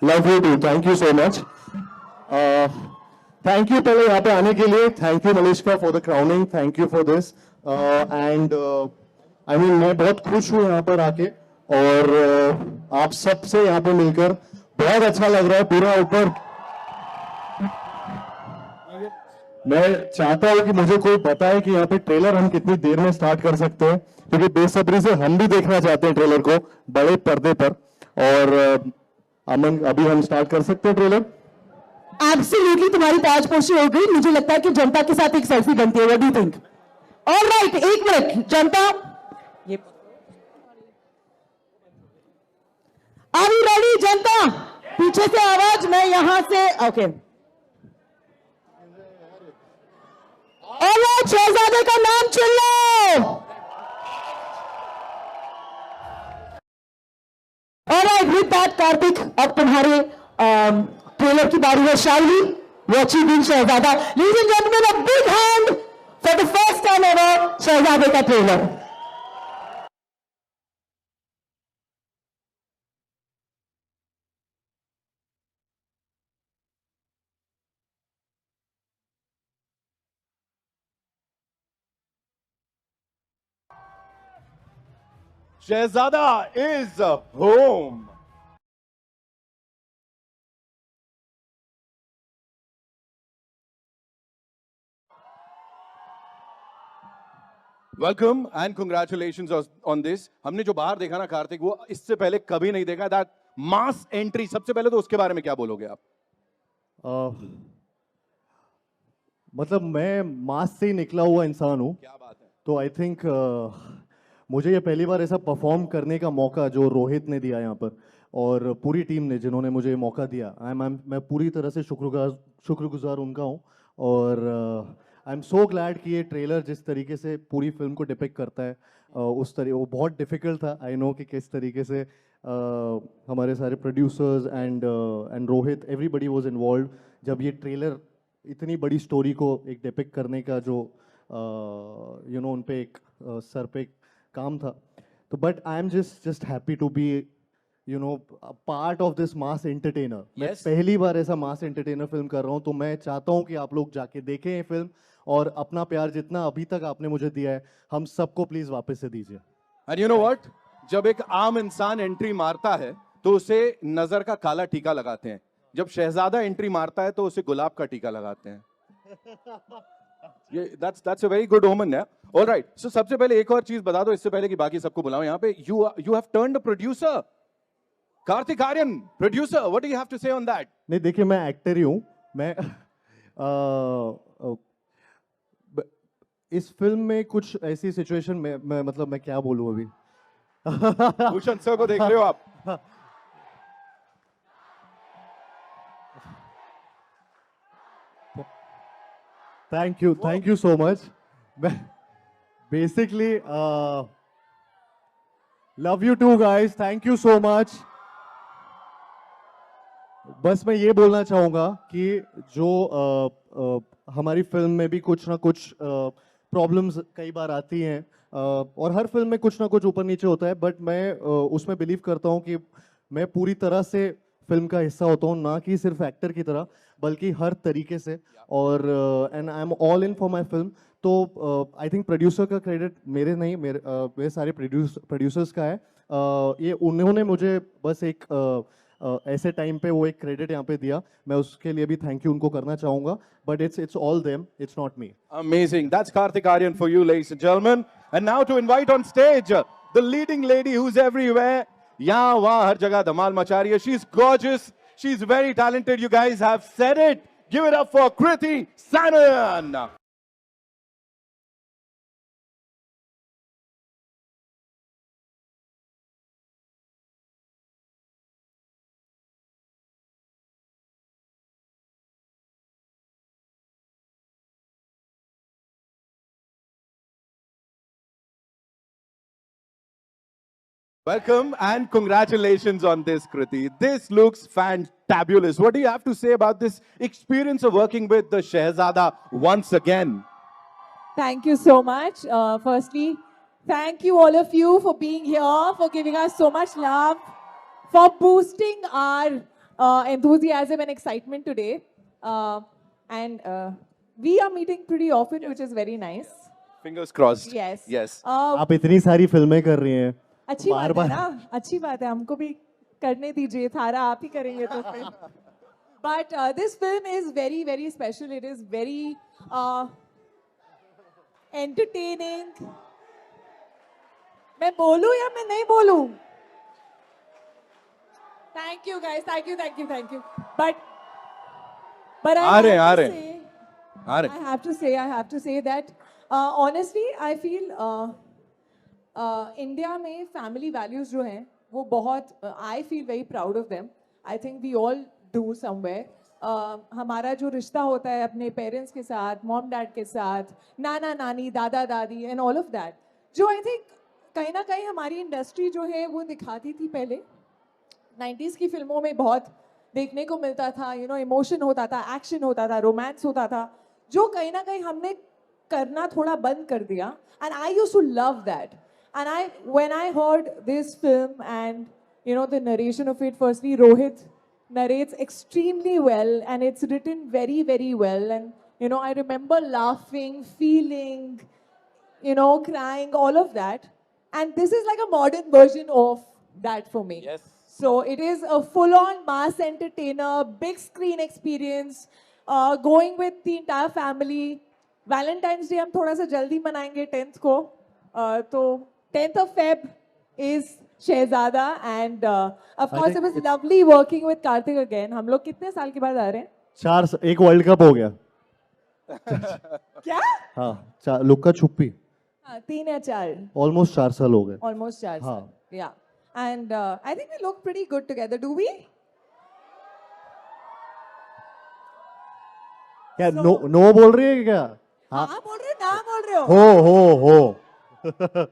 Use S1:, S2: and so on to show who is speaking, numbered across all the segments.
S1: Love you too, thank you so much. Thank you पहले यहाँ पे आने के लिए, thank you Malishka for the crowning, thank you for this and I mean मैं बहुत खुश हूँ यहाँ पर आके और आप सबसे यहाँ पे मिलकर बहुत अच्छा लग रहा है पूरा ऊपर। मैं चाहता हूँ कि मुझे कोई बताए कि यहाँ पे ट्रेलर हम कितनी देर में स्टार्ट कर सकते हैं, क्योंकि बेसब्री से हम भी देखना चाहते हैं ट्रेलर को बड़े पर्दे पर। और अमन, अभी हम स्टार्ट कर सकते हैं ट्रेलर?
S2: एब्सोल्युटली, तुम्हारी ताजपोशी हो गई। मुझे लगता है कि जनता के साथ एक सेल्फी बनती है। What do you think? Alright, एक मिनट जनता, ये आर यू रेडी जनता? पीछे से आवाज, मैं यहां से ओके। ऑलराइट, शहजादे का नाम चुन लो। ऑलराइट, विद दैट कार्तिक, अब तुम्हारे ट्रेलर की बारी है। शाइली, वॉची बिन Shehzada. Ladies and gentleman, a big hand for the first time ever शहजादे का ट्रेलर।
S3: Shehzada is home. Welcome and congratulations on this. हमने जो बाहर देखा ना कार्तिक, वो इससे पहले कभी नहीं देखा। दैट मास एंट्री, सबसे पहले तो उसके बारे में क्या बोलोगे आप?
S1: मतलब मैं मास से ही निकला हुआ इंसान हूँ,
S3: क्या बात है।
S1: तो आई थिंक मुझे ये पहली बार ऐसा परफॉर्म करने का मौका जो रोहित ने दिया यहाँ पर और पूरी टीम ने जिन्होंने मुझे मौका दिया, मैं पूरी तरह से शुक्रगुजार उनका हूँ। और आई एम सो ग्लैड कि ये ट्रेलर जिस तरीके से पूरी फिल्म को डिपिक्ट करता है, उस तरीके वो बहुत डिफिकल्ट था। आई नो कि किस तरीके से हमारे सारे producers and Rohit, everybody was involve जब ये ट्रेलर इतनी बड़ी स्टोरी को एक डिपिक्ट करने का जो यू नो उन पे एक सर पे काम था। तो but I am just happy to be you know part of this mass entertainer. मैं
S3: Yes.
S1: पहली बार ऐसा मास एंटरटेनर फिल्म कर रहा हूँ, तो मैं चाहता हूँ कि आप लोग जाके देखें ये फिल्म और अपना प्यार जितना अभी तक आपने मुझे दिया है, हम सबको प्लीज वापस से दीजिए।
S3: एंड यू नो व्हाट, जब एक आम इंसान एंट्री मारता है तो उसे नजर का काला टीका लगाते हैं। जब शहजादा एंट्री मारता है तो उसे गुलाब का टीका लगाते हैं। ये दैट्स अ वेरी गुड ओमन है। ऑलराइट, सो सबसे पहले एक और चीज बता दो इससे पहले कि बाकी सबको बुलाओ। यहाँ पे you have turned a producer. Kartik Aaryan, producer, what do you have to say on that?
S1: नहीं देखिए, मैं एक्टर ही हूँ। मैं इस फिल्म में कुछ ऐसी सिचुएशन में मैं क्या बोलूँ अभी।
S3: भूषण सर को देख रहे हो आप?
S1: Thank you so much. Basically love you too guys, thank you so much. बस मैं ये बोलना चाहूंगा कि जो हमारी फिल्म में भी कुछ ना कुछ प्रॉब्लम्स कई बार आती हैं, और हर फिल्म में कुछ ना कुछ ऊपर नीचे होता है, बट मैं उसमें बिलीव करता हूँ कि मैं पूरी तरह से फिल्म का हिस्सा होता हूँ, ना कि सिर्फ एक्टर की तरह बल्कि हर तरीके से। और and I am all in for my film. तो आई थिंक प्रोड्यूसर का क्रेडिट मेरे नहीं, मेरे सारे प्रोड्यूसर्स का है। ये उन्होंने मुझे बस एक ऐसे टाइम पे वो एक क्रेडिट यहाँ पे दिया, मैं उसके लिए भी थैंक यू उनको करना चाहूंगा। But it's all them, it's not me.
S3: Amazing. That's Karthik Aryan for you, ladies and gentlemen. And now to invite on stage the leading lady who's everywhere. यहाँ वहाँ हर जगह धमाल मचा रही है. She's gorgeous. She's very talented. You guys have said it. Give it up for Kriti Sanan. Welcome and congratulations on this, Kriti. This looks fantabulous. What do you have to say about this experience of working with the Shehzada once again?
S4: Thank you so much. Firstly, thank you all of you for being here, for giving us so much love, for boosting our enthusiasm and excitement today. And we are meeting pretty often, which is very nice.
S3: Fingers crossed.
S4: Yes.
S3: Yes.
S1: आप इतनी सारी फिल्में कर रही हैं
S4: अच्छी
S1: बार
S4: बात है
S1: बार
S4: ना, अच्छी बात है, हमको भी करने दीजिए, थारा आप ही करेंगे तो फिर. But this film is very, very special. It is very entertaining. मैं बोलूं या मैं नहीं बोलूं? Thank you guys, thank you, thank you, thank you. But
S3: आ रहे हैं, आ
S4: have to
S3: रहे हैं.
S4: say,
S3: आ रहे.
S4: I have to say that honestly, I feel India में family values जो हैं वो बहुत I feel very proud of them. I think we all do somewhere. हमारा जो रिश्ता होता है अपने पेरेंट्स के साथ, मॉम डैड के साथ, नाना नानी, दादा दादी एंड ऑल ऑफ दैट, जो आई थिंक कहीं ना कहीं हमारी इंडस्ट्री जो है वो दिखाती थी पहले. 90s की फिल्मों में बहुत देखने को मिलता था, यू नो, इमोशन होता था, एक्शन होता था, रोमांस होता था, जो कहीं ना कहीं हमने करना थोड़ा बंद कर दिया. And I used to love that. And I when I heard this film and you know the narration of it, firstly Rohit narrates extremely well and it's written very, very well. And you know, I remember laughing, feeling, you know, crying, all of that. And this is like a modern version of that for me.
S3: Yes.
S4: So it is a full-on mass entertainer, big screen experience, going with the entire family. Valentine's Day हम थोड़ा सा जल्दी मनाएंगे 10th को. तो 10th of Feb is Shehzada, and of course it was lovely working with Karthik again. हम लोग कितने साल के बाद आ रहे हैं?
S1: एक वर्ल्ड कप हो गया.
S4: क्या?
S1: हाँ, लुक्का छुप्पी
S4: 3 या 4.
S1: ऑलमोस्ट 4 साल हो गए.
S4: Almost 4
S1: हाँ.
S4: साल. Yeah. And I think we look pretty good together. Do we?
S1: क्या नो बोल रही है क्या?
S4: हाँ बोल रहे हो, ना बोल रहे हो?
S1: हो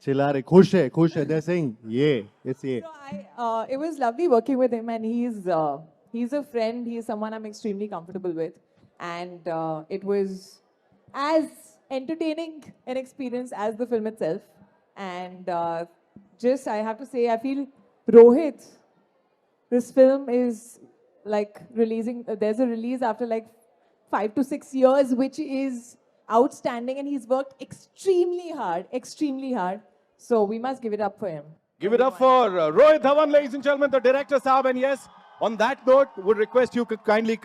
S1: चिल्ला रहे, खुश है. They're saying ये.
S4: So it was lovely working with him, and he's a friend. He's someone I'm extremely comfortable with, and it was as entertaining an experience as the film itself. And just I have to say, I feel Rohit, this film is like releasing. There's a release after like 5 to 6 years, which is outstanding, and he's worked extremely hard. So we must give it up for him.
S3: Give it up for Rohit Dhawan, ladies and gentlemen, the director Saab. And yes, on that note, would request you could kindly.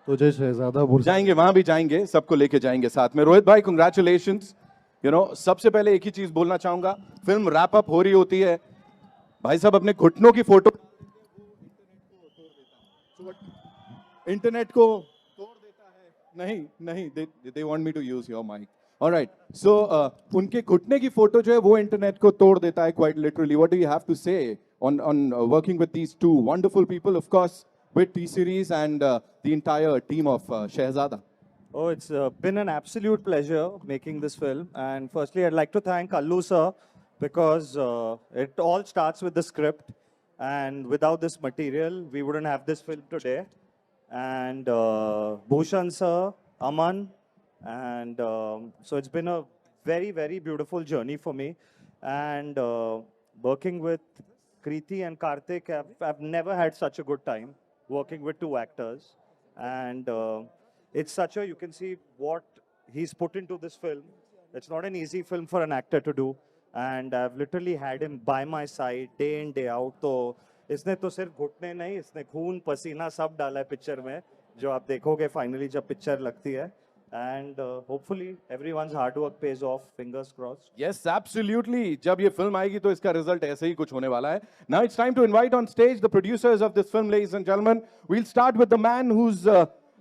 S1: तुझे शहजादा बोल
S3: जाएंगे, वहां भी जाएंगे, सबको लेके जाएंगे साथ में. रोहित भाई, कंग्रेचुलेशंस. यू नो, सबसे पहले एक ही चीज बोलना चाहूंगा. फिल्म रैप अप हो रही होती है, भाई साहब अपने घुटनों की फोटो इंटरनेट को तोड़ देता है. नहीं, they want me to use your mic. All right. So उनके घुटने की फोटो जो है वो इंटरनेट को तोड़ देता है, quite literally. What do you have to say on working with these two wonderful people, of course, with T-Series and the entire team of Shehzada?
S5: Oh, it's been an absolute pleasure making this film. And firstly, I'd like to thank Allu sir, because it all starts with the script. And without this material, we wouldn't have this film today. And Bhushan sir, Aman. And so it's been a very, very beautiful journey for me. And working with Kriti and Karthik, I've never had such a good time working with two actors. And it's such a, you can see what he's put into this film. It's not an easy film for an actor to do. And I've literally had him by my side day in, day out. तो इसने तो सिर्फ घुटने नहीं, इसने खून पसीना सब डाला है पिक्चर में, जो आप देखोगे फाइनली जब पिक्चर लगती है. And hopefully everyone's hard work pays off. Fingers crossed.
S3: Yes, absolutely. जब ये फिल्म आएगी तो इसका रिजल्ट ऐसे ही कुछ होने वाला है. Now it's time to invite on stage the producers of this film, ladies and gentlemen. We'll start with the man who's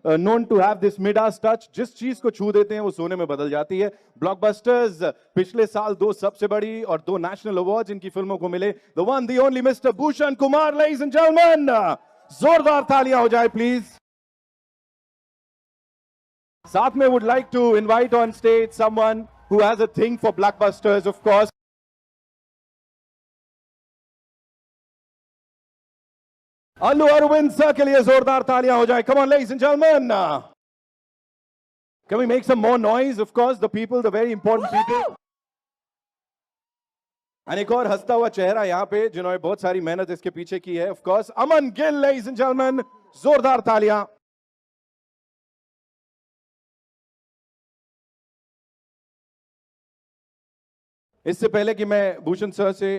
S3: known to have this Midas touch. जिस चीज को छू देते हैं वो सोने में बदल जाती है. Blockbusters पिछले साल 2 सबसे बड़ी और 2 national awards इनकी फिल्मों को मिले. The one, the only Mr. Bhushan Kumar, ladies and gentlemen. जोरदार तालियां हो जाए please. साथ में would like to invite on stage someone who has a thing for blockbusters, of course. Allu Arvind sir के लिए जोरदार तालियां हो जाए. Come on, ladies and gentlemen. Can we make some more noise? Of course, the people, the very important people. And एक और हंसता हुआ चेहरा यहाँ पे जिन्होंने बहुत सारी मेहनत इसके पीछे की है. Of course, Aman Gill, ladies and gentlemen. जोरदार तालियां. इससे पहले कि मैं भूषण सर से,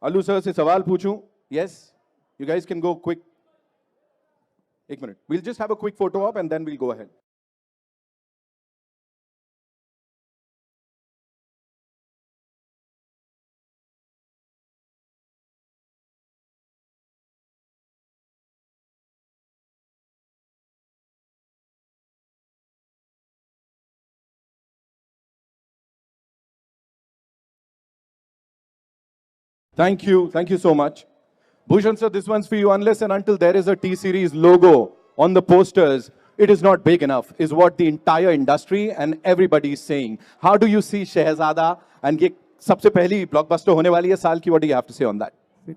S3: अल्लू सर से सवाल पूछूं, yes, you guys can go quick. एक minute. We'll just have a quick photo op and then we'll go ahead. Thank you so much. Bhushan sir, this one's for you. Unless and until there is a T-Series logo on the posters, it is not big enough, is what the entire industry and everybody is saying. How do you see Shehzada? And ये सबसे पहली blockbuster होने वाली है साल की. What do you have to say on that?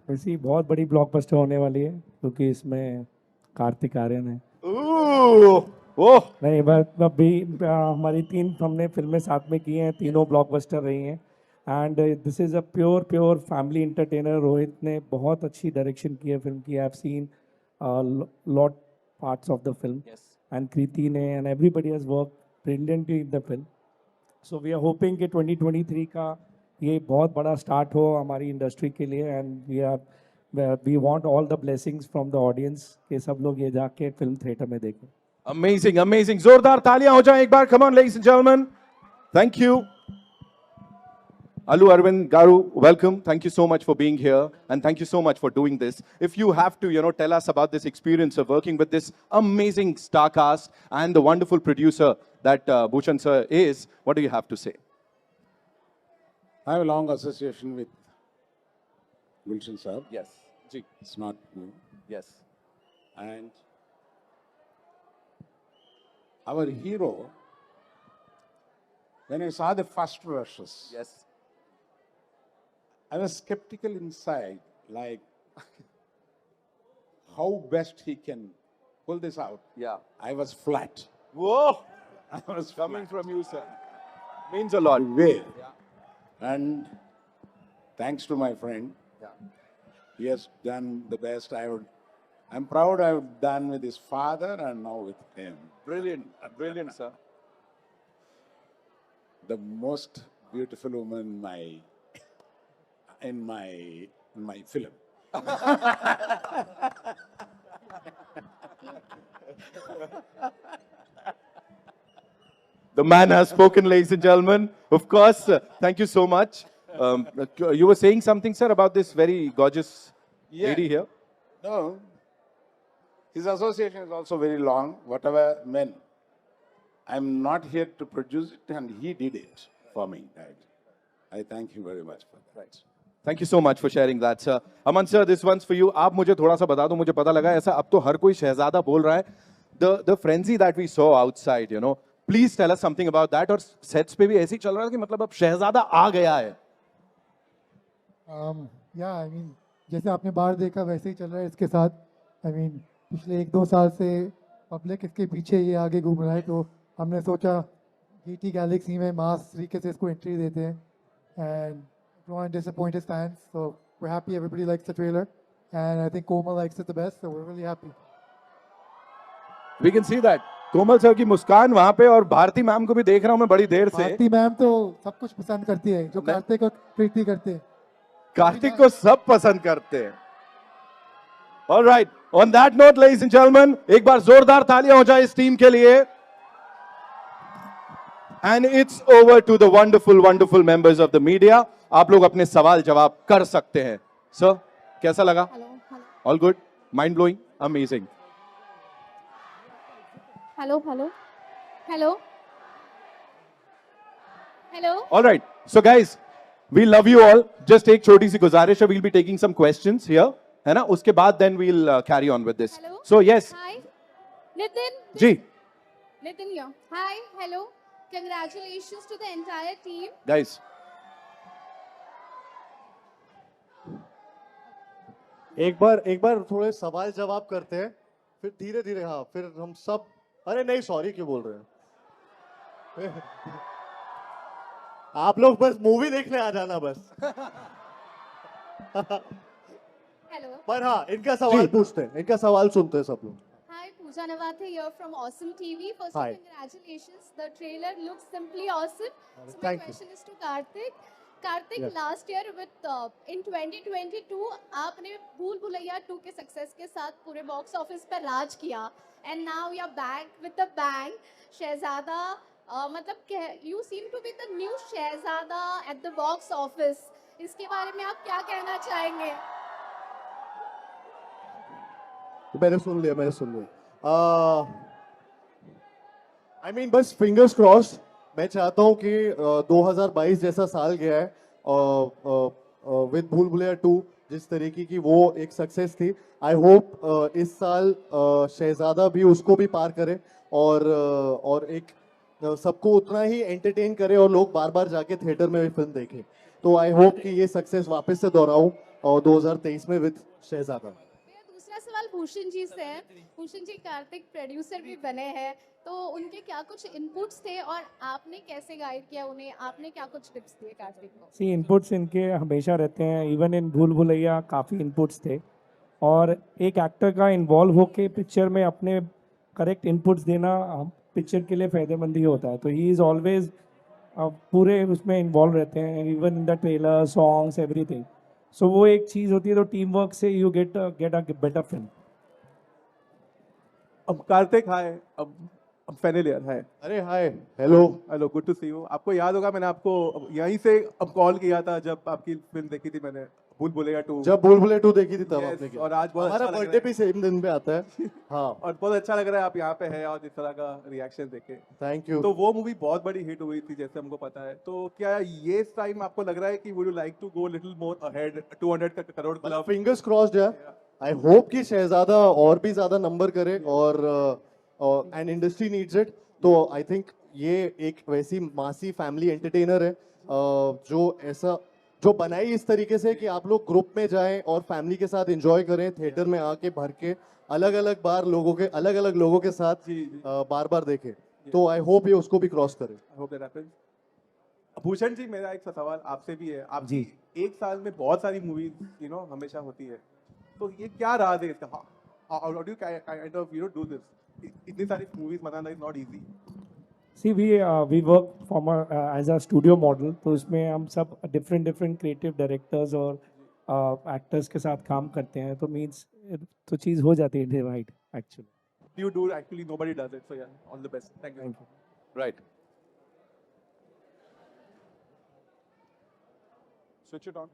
S6: वैसी बहुत बड़ी ब्लॉकबस्टर होने वाली है क्योंकि इसमें कार्तिक आर्यन है.
S3: ओह,
S6: नहीं बस अभी हमारी 3 हमने फिल्में साथ में की हैं, तीनों ब्लॉकबस्टर रही हैं. And this is a pure family entertainer. Rohit ने बहुत अच्छी डायरेक्शन की है फिल्म की. I have seen lot parts of the film and Kriti ने and everybody has work brilliantly in the film. So we are hoping कि 2023 का ये बहुत बड़ा स्टार्ट हो हमारी इंडस्ट्री के लिए. And we want all the blessings from the audience कि सब लोग ये जाके फिल्म थिएटर में देखें.
S3: amazing. जोरदार तालियां हो जाएं एक बार. Come on, ladies and gentlemen. Thank you. Allu Arvind Garu, welcome. Thank you so much for being here, and thank you so much for doing this. If you have to, tell us about this experience of working with this amazing star cast and the wonderful producer that Bhushan sir is, what do you have to say?
S7: I have a long association with Gulshan sir.
S3: Yes. Ji.
S7: It's not new.
S3: Yes.
S7: And our hero, when I saw the first verses,
S3: Yes.
S7: I was skeptical inside, like how best he can pull this out.
S3: Yeah.
S7: I was flat.
S3: Whoa.
S7: I was
S3: Coming
S7: flat.
S3: from you, sir. Means a lot.
S7: Way. And thanks to my friend,
S3: Yeah.
S7: he has done the best. I'm proud I've done with his father and now with him.
S3: Brilliant, sir.
S7: The most beautiful woman in my film.
S3: The man has spoken, ladies and gentlemen. Of course, thank you so much. You were saying something, sir, about this very gorgeous lady here.
S7: No, his association is also very long. Whatever men, I'm not here to produce it, and he did it for me. Right? I thank you very much for that.
S3: Right. Thank you so much for sharing that, sir. Aman sir, this one's for you. आप मुझे थोड़ा सा बता दो. मुझे पता लगा ऐसा अब तो हर कोई शहजादा बोल रहा है. The frenzy that we saw outside, please tell us something about that. और sets पे भी ऐसे ही चल रहा है कि मतलब अब शहजादा आ गया है.
S8: या आई मीन जैसे आपने बाहर देखा वैसे ही चल रहा है इसके साथ. आई मीन पिछले 1-2 साल से पब्लिक इसके पीछे ये आगे घूम रहा है, तो हमने सोचा GT गैलेक्सी में मास तरीके से इसको एंट्री देते हैं. And don't want to disappoint his fans, so we're happy everybody likes the trailer, and I think Komal likes it the best, so we're really happy.
S3: We can see that. Komal sir की मुस्कान वहां पे, और Bharti ma'am को भी देख रहा हूं मैं बड़ी देर से.
S8: भारती मैम तो सब कुछ पसंद करती है जो कार्तिक और प्रीति करते हैं.
S3: कार्तिक को सब पसंद करते हैं. All right. On that note, ladies and gentlemen, एक बार जोरदार तालियां हो जाए इस टीम के लिए. And it's over to the wonderful members of the media. आप लोग अपने सवाल जवाब कर सकते हैं. सर, कैसा लगा? All good? Mind blowing? Amazing.
S9: Hello.
S3: All right. So guys, we love you all. Just एक छोटी सी गुजारिश है. We'll be taking some questions here. है ना? उसके बाद then we'll carry on with this.
S9: Hello.
S3: So yes.
S9: Hi. Nitin.
S3: Ji.
S9: Nitin here. Hi. Hello. Congratulations to the entire team.
S3: Guys.
S1: एक बार थोड़े सवाल जवाब करते हैं, फिर धीरे धीरे. हाँ, फिर हम सब. अरे नहीं, सॉरी क्यों बोल रहे हैं? आप लोग बस मूवी देखने आ जाना बस।
S9: Hello.
S1: पर हाँ, इनका सवाल पूछते हैं, इनका सवाल सुनते हैं सब लोग।
S9: Hi, Pooja Nawathe here from Awesome TV. First,
S1: Hi.
S9: congratulations. The trailer looks simply awesome. So my
S1: Thank you.
S9: question is to Karthik. Karthik,
S1: Yes.
S9: last year with in 2022 आपने भूल भुलैया 2 के सक्सेस के साथ पूरे बॉक्स ऑफिस पर राज किया and now you are back with the bang. शहजादा मतलब you seem to be the new Shahzada at the box office. इसके बारे में आप क्या कहना चाहेंगे?
S1: मैंने सुन लिया। आई मीन बस फिंगर्स क्रॉस्ड। मैं चाहता हूँ कि 2022 जैसा साल गया है विद भूल भुलैया 2 जिस तरीके की वो एक सक्सेस थी, आई होप इस साल शहजादा भी उसको भी पार करे और एक सबको उतना ही एंटरटेन करे और लोग बार बार जाके थिएटर में भी फिल्म देखें। तो आई होप कि ये सक्सेस वापस से दोहराऊं और 2023 में विद शहजादा।
S9: मेरा दूसरा सवाल भूषण जी से है। भूषण जी कार्तिक प्रोड्यूसर भी बने हैं, तो उनके क्या कुछ इनपुट्स थे और आपने कैसे गाइड किया उन्हें? आपने क्या कुछ टिप्स दिए कार्तिक को?
S6: सी इनपुट्स इनके हमेशा रहते हैं, इवन इन भूल भुलैया काफ़ी इनपुट्स थे, और एक एक्टर का इन्वॉल्व होके पिक्चर में अपने करेक्ट इनपुट्स देना पिक्चर के लिए फ़ायदेमंद ही होता है। तो ही इज़ ऑलवेज पूरे उसमें इन्वॉल्व रहते हैं, even in the trailer, songs, everything. So वो एक चीज़ होती है, तो टीम वर्क से you get a better film.
S10: अब कार्तिक हाय, अब फाइनल ईयर हाय।
S1: अरे hi, hello
S10: hello, good to see you. आपको याद होगा मैंने आपको यहीं से अब कॉल किया था जब आपकी फिल्म देखी थी मैंने, भूल भुलैया 2।
S1: जब भूल भुलैया 2 देखी थी तब
S10: Yes,
S1: आपने किया।
S10: और आज बहुत
S1: हमारा
S10: अच्छा लग
S1: बर्थडे
S10: रहा
S1: भी सेम दिन पे आता है। हाँ,
S10: और बहुत अच्छा लग रहा है आप यहाँ पे हैं और इस तरह का रिएक्शन देखे।
S1: Thank you.
S10: तो वो मूवी बहुत बड़ी हिट हुई थी जैसे हमको पता है, तो क्या ये इस टाइम आपको लग रहा है कि would you like to go little more ahead 200 crore club?
S1: Fingers crossed है। आई होप कि शहजादा और भी ज्यादा नंबर करे और एंड इंडस्ट्री नीड्स इट। तो आई थिंक ये एक वैसी मासी फैमिली एंटरटेनर है जो बनाई इस तरीके से कि आप लोग ग्रुप में जाएं और फैमिली के साथ एंजॉय करें, थिएटर में आके भर के अलग अलग लोगों के साथ बार बार देखें। तो आई होप ये उसको भी क्रॉस करे।
S10: I hope that happens. Bhushan ji, मेरा एक सवाल आपसे भी है। आप
S6: जी।
S10: एक साल में बहुत सारी मूवीज हमेशा होती है, तो ये क्या राज है इसका? How do you kind of do this? इतनी सारी मूवीज बनाना is not easy.
S6: See we work from as a studio model, तो इसमें हम सब डिफरेंट क्रिएटिव डायरेक्टर्स और एक्टर्स के साथ काम करते हैं, तो मीन्स तो चीज़ हो जाती है divide actually.
S10: You do actually, nobody does it. So yeah, all the best. Thank you.
S3: Right. Switch it on.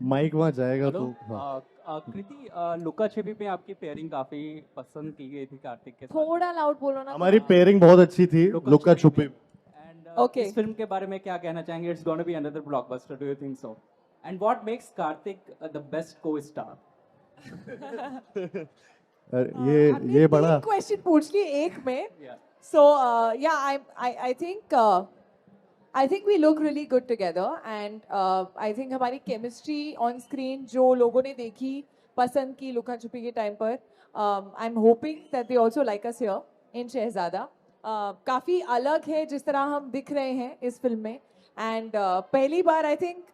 S1: Mic वहाँ जाएगा तो
S11: कृति, लुका छिपी पे आपकी पेयरिंग काफी पसंद की गई थी कार्तिक के साथ।
S4: थोड़ा लाउड बोलो ना।
S1: हमारी पेयरिंग बहुत अच्छी थी लुका छुपी।
S11: And
S4: Okay.
S11: इस फिल्म के बारे में क्या कहना चाहेंगे? It's gonna be another blockbuster, do you think so? And what makes Kartik the best co-star?
S1: ये बड़ा
S4: क्वेश्चन पूछ लिए एक में।
S11: Yeah.
S4: So I think we look really good together, and I think हमारी chemistry on screen जो लोगों ने देखी, पसंद की लुका छुपी के टाइम पर, I'm hoping that they also like us here in शहजादा। काफ़ी अलग है जिस तरह हम दिख रहे हैं इस फिल्म में, एंड पहली बार आई थिंक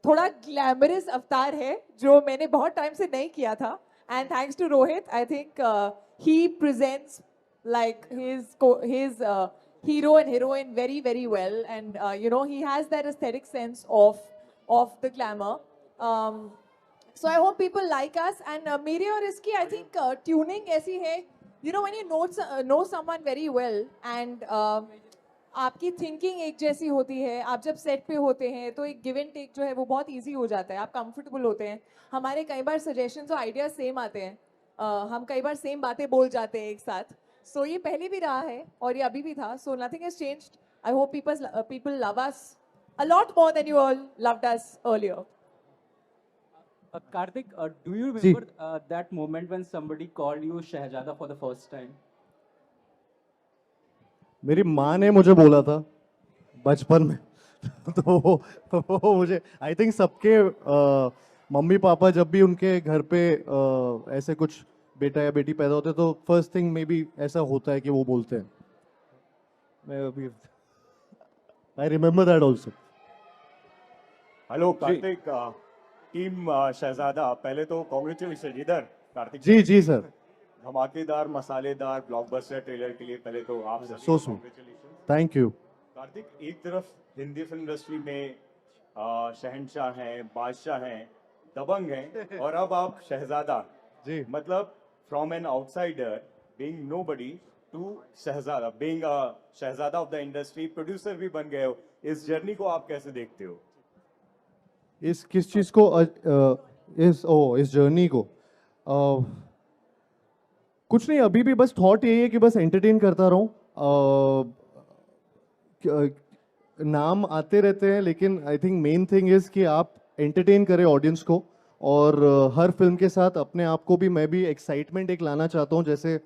S4: थोड़ा ग्लैमरस अवतार है जो मैंने बहुत टाइम से नहीं किया था, and thanks to Rohit I think he presents like his hero and heroine very well, and he has that aesthetic sense of the glamour. So I hope people like us, and मेरे और इसकी I think tuning ऐसी है, when you know someone very well and आपकी thinking एक जैसी होती है, आप जब सेट पे होते हैं तो एक गिव एंड टेक जो है वो बहुत इजी हो जाता है, आप कंफर्टेबल होते हैं, हमारे कई बार सजेशंस और आइडियाज सेम आते हैं, हम कई बार सेम बातें बोल जाते हैं एक साथ। सो ये पहले भी रहा है और ये अभी भी था, so nothing has changed. I hope people love us a lot more than you all loved us earlier.
S11: Karthik, do you remember that moment when somebody called you Shahzada for the first time?
S1: मेरी माँ ने मुझे बोला था बचपन में। तो मुझे आई थिंक सबके मम्मी पापा जब भी उनके घर पे ऐसे कुछ बेटा या बेटी पैदा होते हैं तो फर्स्ट थिंग मे बी ऐसा होता है कि वो बोलते हैं. मैं अभी I remember that also.
S12: Hello Kartik, team Shehzada, पहले तो कॉन्ग्रेचुलेशन इधर कार्तिक.
S1: जी जी सर.
S12: धमाकेदार मसालेदार ब्लॉकबस्टर ट्रेलर के लिए पहले तो आप सभी
S1: So
S12: को
S1: sweet.
S12: congratulations.
S1: Thank you.
S12: Kartik, एक तरफ हिंदी फिल्म इंडस्ट्री में शहंशाह हैं, बादशाह हैं, दबंग हैं, और अब आप शहजादा.
S1: जी.
S12: मतलब from an outsider being nobody to Shehzada, being Shehzada of the industry, producer भी बन गए हो. इस जर्नी को आप कैसे देखते हो?
S1: इस किस चीज़ को इस जर्नी को कुछ नहीं, अभी भी बस थॉट यही है कि बस एंटरटेन करता रहूं. नाम आते रहते हैं लेकिन I think main thing is कि आप एंटरटेन करें ऑडियंस को, और हर फिल्म के साथ अपने आप को भी मैं भी एक्साइटमेंट एक लाना चाहता हूं. जैसे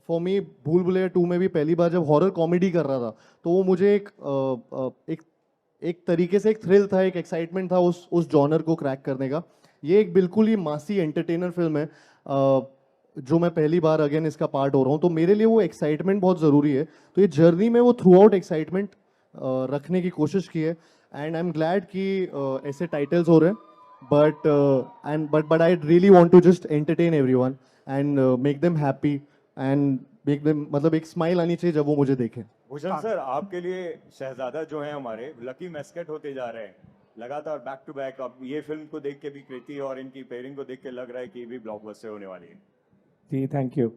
S1: फॉर मी भूल भुलैया 2 में भी पहली बार जब हॉरर कॉमेडी कर रहा था तो वो मुझे एक तरीके से एक थ्रिल था, एक एक्साइटमेंट था उस जॉनर को क्रैक करने का. ये एक बिल्कुल ही मासी एंटरटेनर फिल्म है जो मैं पहली बार अगेन इसका पार्ट हो रहा हूँ, तो मेरे लिए वो एक्साइटमेंट बहुत ज़रूरी है. तो ये जर्नी में वो थ्रू आउट एक्साइटमेंट रखने की कोशिश की है, एंड आई एम ग्लैड कि ऐसे टाइटल्स हो रहे हैं. But I really want to just entertain everyone and make them happy and make them, मतलब एक स्माइल आनी चाहिए जब वो मुझे देखें.
S12: भूषण सर, आपके लिए शहजादा जो है हमारे लकी मैस्केट होते जा रहे हैं लगातार बैक टू बैक. अब ये फिल्म को देख के भी कृति और इनकी पेयरिंग को देख के लग रहा है कि ये भी ब्लॉकबस्टर होने वाली है.
S6: जी थैंक यू.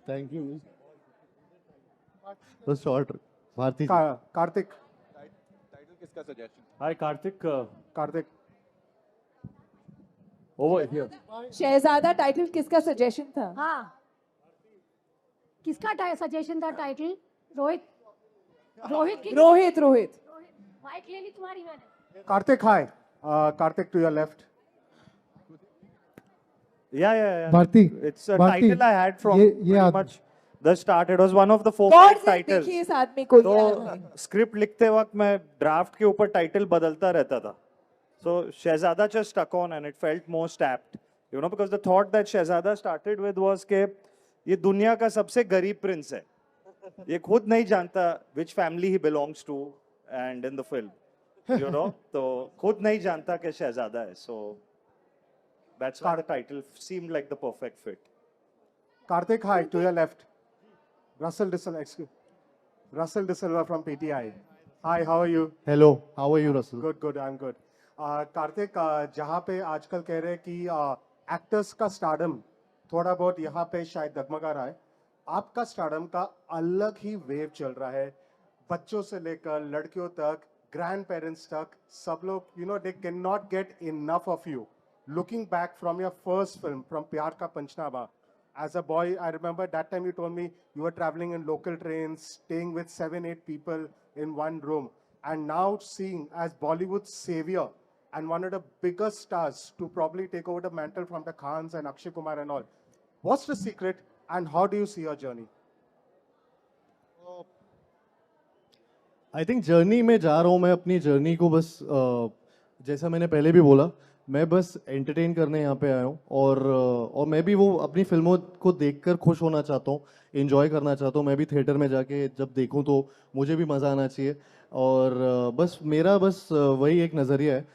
S1: Thank you. तो शॉर्ट भारती
S10: कार्तिक,
S3: टाइटल किसका suggestion?
S12: Hi Kartik.
S10: Kartik,
S12: over here.
S4: Shehzada title किसका सजेशन था?
S13: हाँ, किसका सजेशन था टाइटल? रोहित. रोहित की.
S4: रोहित. रोहित.
S13: माइक ले ली तुम्हारी मैंने.
S10: कार्तिक, हाय. Karthik, to your left.
S5: Yeah.
S8: Bharti,
S5: It's a
S8: Bharti,
S5: title I had from
S8: ये
S5: pretty
S8: आद-
S5: much the start. It was one of the 4
S4: गौर से
S5: titles.
S4: देखिए इस आदमी को.
S5: तो स्क्रिप्ट लिखते वक्त मैं ड्राफ्ट के ऊपर टाइटल बदलता रहता था. So Shehzada just stuck on and it felt most apt. You know, because the thought that Shehzada started with was कि ये दुनिया का सबसे गरीब प्रिंस है. ये खुद नहीं जानता which family he belongs to and in the film. You know, तो खुद नहीं जानता कि शहजादा है. So that's why the title seemed like the perfect fit.
S10: Karthik, hi, to your left. Russell De Silva from PTI. Hi, how are you?
S1: Hello, how are you Russell?
S10: Good, I'm good. Kartik, जहाँ पे आजकल कह रहे हैं कि actors का stardom थोड़ा बहुत यहाँ पे शायद डगमगा रहा है, आपका स्टारडम का अलग ही वेव चल रहा है. बच्चों से लेकर लड़कियों तक, ग्रैंड पेरेंट्स तक, सब लोग, you know, they cannot get enough of you. Looking back from your first film, from Pyar Ka Panchnama, as a boy, I remember that time you told me you were traveling in local trains, staying with 7-8 people in one room, and now seeing as Bollywood's savior and one of the biggest stars to probably take over the mantle from the Khans and Akshay Kumar and all. What's the secret and how do you see your journey?
S1: I think journey में जा रहा हूँ मैं, अपनी journey को बस जैसा मैंने पहले भी बोला, मैं बस एंटरटेन करने यहाँ पे आया हूँ, और मैं भी वो अपनी फिल्मों को देखकर खुश होना चाहता हूँ, एंजॉय करना चाहता हूँ. मैं भी थिएटर में जाके जब देखूँ तो मुझे भी मज़ा आना चाहिए, और बस मेरा वही एक नज़रिया है.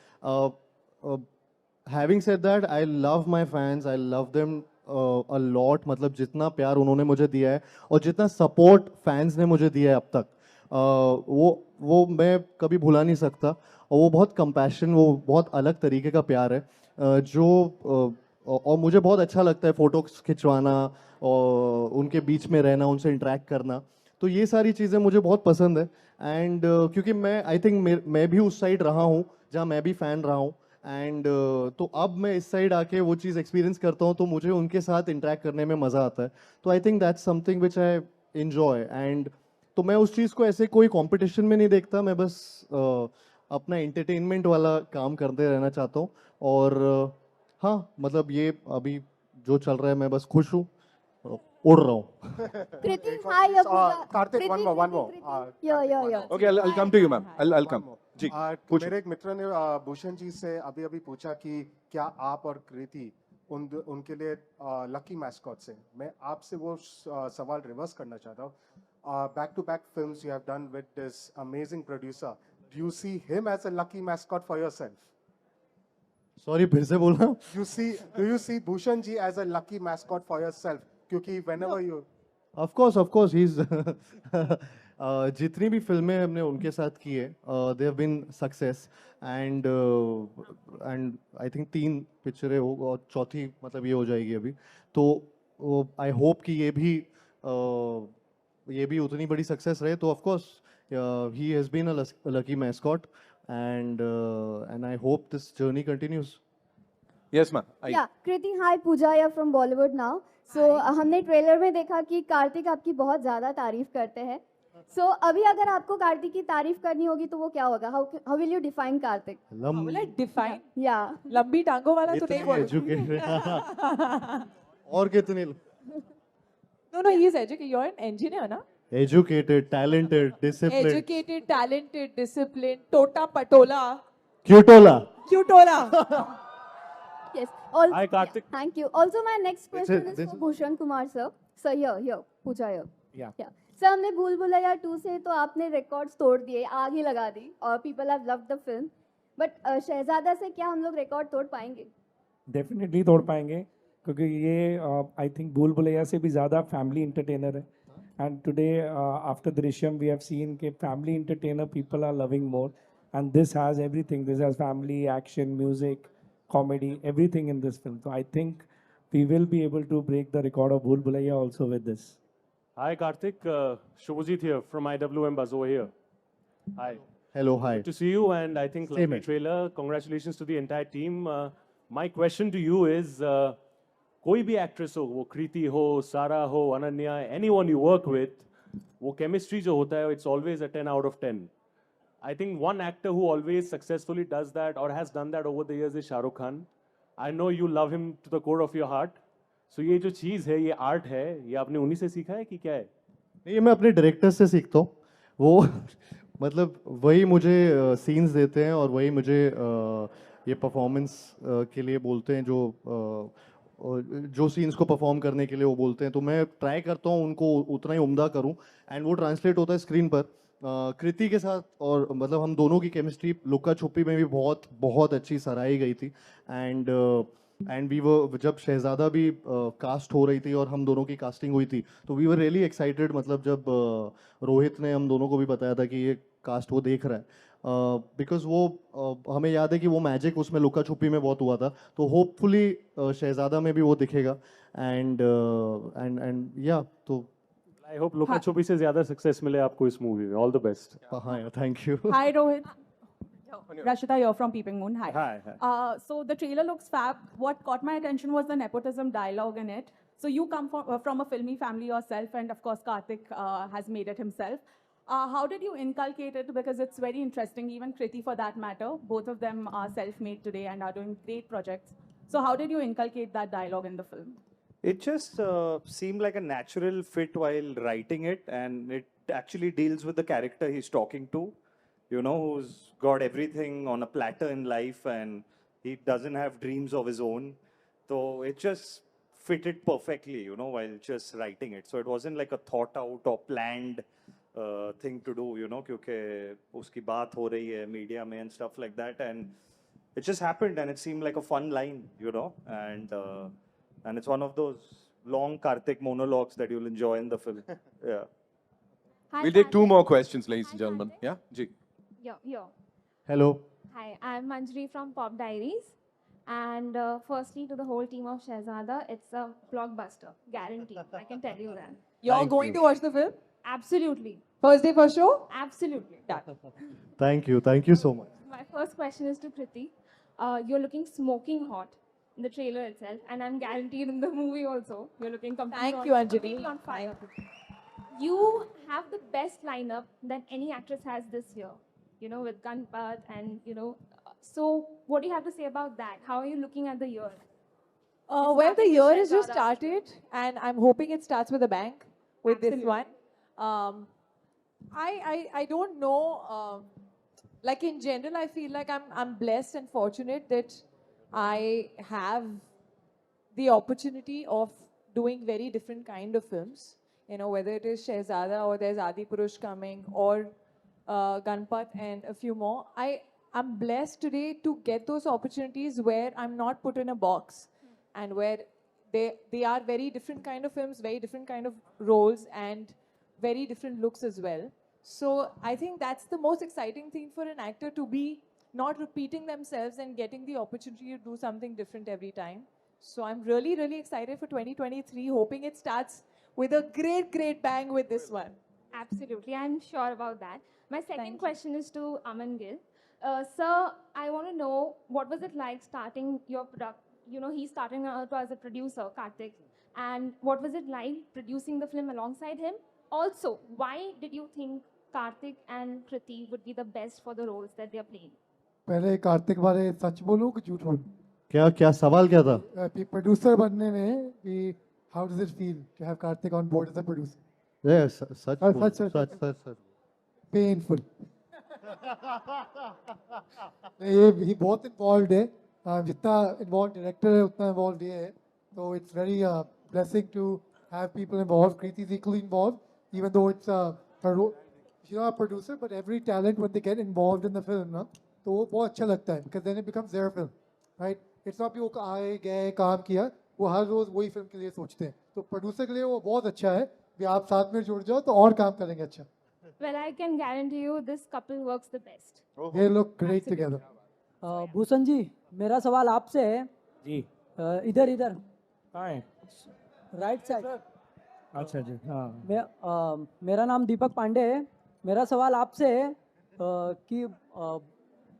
S1: Having said that, I love my fans, I love them a lot. मतलब जितना प्यार उन्होंने मुझे दिया है और जितना सपोर्ट फैंस ने मुझे दिया है अब तक, वो मैं कभी भुला नहीं सकता. और वो बहुत कंपैशन, वो बहुत अलग तरीके का प्यार है और मुझे बहुत अच्छा लगता है फ़ोटो खिंचवाना और उनके बीच में रहना, उनसे इंटरेक्ट करना. तो ये सारी चीज़ें मुझे बहुत पसंद है. एंड क्योंकि मैं आई थिंक मैं भी उस साइड रहा हूँ जहाँ मैं भी फ़ैन रहा हूँ, एंड तो अब मैं इस साइड आके वो चीज़ एक्सपीरियंस करता हूँ तो मुझे उनके साथ इंटरेक्ट करने में मज़ा आता है. तो I think that's something which I enjoy. And तो मैं उस चीज़ को ऐसे कोई कंपटीशन में नहीं देखता, मैं बस अपना एंटरटेनमेंट वाला काम करते रहना चाहता हूँ. और हाँ, मतलब ये अभी जो चल रहा है मैं बस खुश हूँ, उड़ रहा हूँ.
S10: Karthik, one more.
S3: Okay, I'll come to you, ma'am. I'll come. जी
S10: मेरे एक मित्र ने भूषण जी से अभी अभी पूछा कि क्या आप और कृति उनके लिए लकी मैस्कॉट से, मैं आपसे वो सवाल रिवर्स करना चाहता हूँ. Back to back films you have done with this amazing producer, do you see him as a lucky mascot for yourself?
S1: Sorry, फिर से बोलना.
S10: Do you see Bhushan ji as a lucky mascot for yourself? क्योंकि whenever you
S1: of course he is जितनी भी फिल्में हमने उनके साथ की है, they have been success. And I think 3 पिक्चरें हो और चौथी मतलब ये हो जाएगी अभी. तो आई होप कि ये भी उतनी बड़ी सक्सेस रहे. तो of course he has been a lucky mascot and I hope this journey continues.
S3: Yes ma'am.
S14: Yeah, Kriti, hi, Pooja here from Bollywood now. So हमने ट्रेलर में देखा कि कार्तिक आपकी बहुत ज़्यादा तारीफ करते हैं. So अभी अगर आपको कार्तिक की तारीफ करनी होगी तो वो क्या होगा? How will you define Kartik?
S4: How will I define?
S14: Yeah.
S4: लंबी टांगों वाला तो नहीं बोल.
S1: Educated. और कितने?
S4: No, he is educated. You're an engineer, ना?
S1: Educated, talented, disciplined.
S4: Educated, talented, disciplined, tota patola.
S1: Cutola.
S4: Cutola.
S14: Yes. Also,
S12: Hi, Karthik.
S14: Thank you. Also, my next question is
S1: this
S14: for Bhushan Kumar sir. Sir, here, Pooja here.
S6: Yeah.
S14: Sir, हमने भूल भुलैया 2 से तो आपने records तोड़ दिए, आग ही लगा दी, और people have loved the film. But शहजादा से क्या हम लोग रिकॉर्ड तोड़ पाएंगे?
S6: डेफिनेटली तोड़ पाएंगे, क्योंकि ये आई थिंक भूल भुलैया से भी ज़्यादा फैमिली इंटरटेनर है. And today after Drishyam we have seen के family entertainer people are loving more, and this has everything. This has family, action, music, comedy, everything in this film. So I think we will be able to break the record of Bhool Bhulaiya also with this.
S15: Hi Karthik, Shubhajit here from IWM Buzz over here. Hi.
S1: Hello, hi.
S15: Good to see you, and I think
S1: Same
S15: lovely
S1: here.
S15: trailer. Congratulations to the entire team. My question to you is, कोई भी actress हो, वो कृति हो, सारा हो, Ananya, anyone you work with, वो chemistry जो होता है, it's always a 10 out of 10. I think one actor who always successfully does that or has done that over the years is Shah Rukh Khan. I know you love him to the core of your heart. So ये जो चीज़ है, ये art है, ये आपने उन्हीं से सीखा है कि क्या है?
S1: ये मैं अपने डायरेक्टर से सीखता हूँ. वो मतलब वही मुझे सीन्स देते हैं और वही मुझे ये परफॉर्मेंस के लिए बोलते हैं, जो सीन्स को परफॉर्म करने के लिए वो बोलते हैं. तो मैं ट्राई करता हूँ उनको उतना ही उम्दा करूँ, एंड वो ट्रांसलेट होता है स्क्रीन पर. कृति के साथ और मतलब हम दोनों की केमिस्ट्री लुका छुपी में भी बहुत बहुत अच्छी सराही गई थी. एंड वी वर, जब शहजादा भी कास्ट हो रही थी और हम दोनों की कास्टिंग हुई थी, तो वी वर रियली एक्साइटेड. मतलब जब रोहित ने हम दोनों को भी बताया था कि ये कास्ट वो देख रहा है, बिकॉज वो हमें याद है कि वो मैजिक उसमें लुका छुपी में बहुत हुआ था. तो होपफुली शहजादा में भी वो दिखेगा. एंड या तो
S15: I hope लुका छुपी से ज़्यादा सक्सेस मिले आपको इस मूवी में. All the best.
S1: Thank you.
S16: Hi Rohit. Rashida here from Peeping Moon. Hi.
S12: Hi.
S16: So the trailer looks fab. What caught my attention was the nepotism dialogue in it. So you come from a filmy family yourself, and of course Karthik has made it himself. How did you inculcate it? Because it's very interesting. Even Kriti, for that matter, both of them are self-made today and are doing great projects. So how did you inculcate that dialogue in the film?
S5: It just seemed like a natural fit while writing it, and it actually deals with the character he's talking to, you know, who's got everything on a platter in life and he doesn't have dreams of his own. So it just fitted perfectly, you know, while just writing it. So it wasn't like a thought out or planned thing to do, you know, क्योंकि उसकी बात हो रही है media में and stuff like that, and it just happened and it seemed like a fun line, you know, and it's one of those long Karthik monologues that you'll enjoy in the film. Yeah.
S9: Hi,
S3: We'll take 2
S9: Karthik.
S3: more questions, ladies and
S9: Hi,
S3: gentlemen.
S9: Karthik.
S3: Yeah, ji.
S13: Yo.
S1: Hello.
S13: Hi, I'm Manjri from Pop Diaries. And firstly, to the whole team of Shehzada, it's a blockbuster, guaranteed. I can tell you that.
S4: You're
S1: Thank
S4: going
S1: you.
S4: to watch the film?
S13: Absolutely.
S4: First day, first show?
S13: Absolutely.
S4: Done.
S1: Thank you so much.
S13: My first question is to Kriti. You're looking smoking hot in the trailer itself, and I'm guaranteed in the movie also. You're looking
S4: Thank you, Anjali.
S13: completely on fire. You have the best lineup that any actress has this year, you know, with Gunpath and, you know, so what do you have to say about that? How are you looking at the year?
S4: Well, the
S13: starting
S4: year
S13: with
S4: has just
S13: Shehzada.
S4: started, and I'm hoping it starts with a bang with
S13: Absolutely.
S4: this one. I don't know like in general, I feel like I'm blessed and fortunate that I have the opportunity of doing very different kind of films. You know, whether it is Shehzada or there's Adi Purush coming or Ganpat and a few more. I'm blessed today to get those opportunities where I'm not put in a box and where they are very different kind of films, very different kind of roles and very different looks as well. So I think that's the most exciting thing for an actor, to be not repeating themselves and getting the opportunity to do something different every time. So I'm really, really excited for 2023, hoping it starts with a great, great bang with this one.
S13: Absolutely, I'm sure about that. My second question is to Aman Gill. Sir, I want to know, what was it like starting your product? You know, he's starting out as a producer, Kartik. And what was it like producing the film alongside him? Also, why did you think Kartik and Kriti would be the best for the roles that they are playing?
S8: पहले कार्तिक बारे सच बोलूं कि झूठ बोलूं?
S1: क्या सवाल क्या था?
S8: प्रोड्यूसर बनने में कि how does it feel to have Kartik on board as a producer?
S1: Yes, such
S8: Painful. ये बहुत involved है, जितना involved director है उतना involved ये है, so it's very blessing to have people involved. Kriti is equally involved, even though it's she's not a producer, but every talent when they get involved in the film, ना, तो वो बहुत अच्छा लगता है, because then it becomes their film, right? It's not people आए गए काम किया, वो हर रोज वही फिल्म के लिए सोचते हैं, तो प्रोड्यूसर के लिए वो बहुत अच्छा है कि आप साथ में जुड़ जाओ तो और काम करेंगे अच्छा.
S13: Well, I can guarantee you this couple works the best.
S8: They look great together.
S17: Bhushan ji, मेरा सवाल आपसे है
S6: जी.
S17: इधर
S6: कहाँ है?
S17: Right side.
S6: अच्छा जी, हाँ.
S17: मेरा नाम दीपक पांडे है. मेरा सवाल आपसे है कि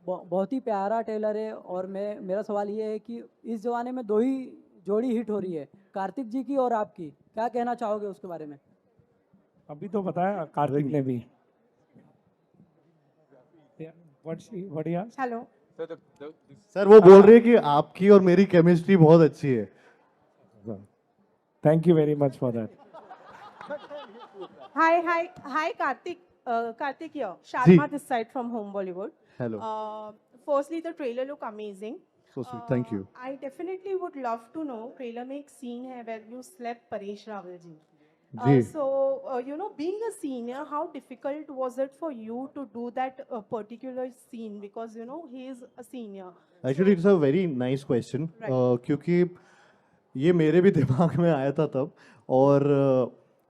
S17: बहुत ही प्यारा टेलर है, और मेरा सवाल ये है कि इस जमाने में दो ही जोड़ी हिट हो रही है, कार्तिक जी की और आपकी. क्या कहना चाहोगे उसके बारे में?
S6: अभी तो बताया कार्तिक ने भी.
S18: हेलो
S1: सर, वो बोल रहे हैं कि आपकी और मेरी केमिस्ट्री बहुत अच्छी है.
S6: Thank you very much for that.
S18: Hi, Kartik. Kartik here. Sharma this side from Home Bollywood.
S1: Hello.
S18: Firstly, the trailer look amazing.
S1: So sweet. Thank you.
S18: I definitely would love to know. Trailer में एक scene है where you slept Paresh Rawal ji. So, you know, being a senior, how difficult was it for you to do that particular scene? Because, you know, he is a senior.
S1: Actually, it's a very nice question. क्योंकि ये मेरे भी दिमाग में आया था तब, और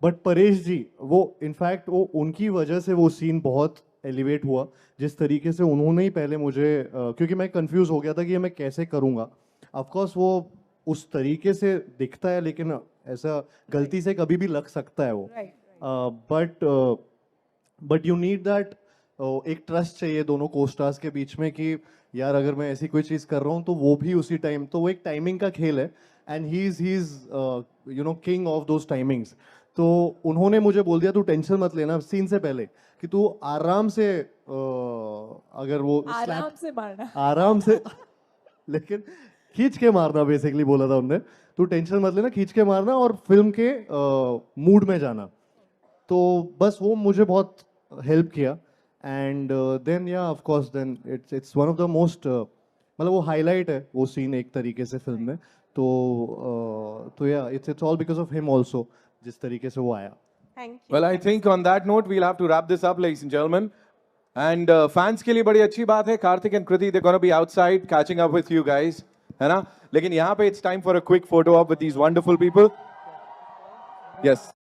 S1: बट परेश जी, वो इनफैक्ट वो उनकी वजह से वो सीन बहुत एलिवेट हुआ, जिस तरीके से उन्होंने ही पहले मुझे, क्योंकि मैं कंफ्यूज हो गया था कि ये मैं कैसे करूँगा. ऑफ कोर्स वो उस तरीके से दिखता है, लेकिन ऐसा गलती से कभी भी लग सकता है वो. बट यू नीड दैट, एक ट्रस्ट चाहिए दोनों को-स्टार्स के बीच में कि यार अगर मैं ऐसी कोई चीज़ कर रहा हूँ तो वो भी उसी टाइम, तो वो एक टाइमिंग का खेल है, and he is you know king of those timings. तो उन्होंने मुझे बोल दिया तू टेंशन मत लेना सीन से पहले, कि तू आराम से अगर वो
S4: आराम से मारना,
S1: आराम से लेकिन खींच के मारना बेसिकली बोला था उन्होंने. तू टेंशन मत लेना, खींच के मारना और फिल्म के मूड में जाना. तो बस वो मुझे बहुत हेल्प किया. And then yeah of course then it's one of the most, मतलब वो हाईलाइट है वो सीन एक तरीके से फिल्म में. तो या it's all because of him also, जिस तरीके से वो आया.
S18: Thank you.
S3: Well, I think on that note, we'll have to wrap this up, ladies and gentlemen. And fans के लिए बड़ी अच्छी बात है, Kartik and Kriti, they're going to be outside catching up with you guys, है ना? लेकिन यहाँ पे it's time for a quick photo op with these wonderful people. Yes.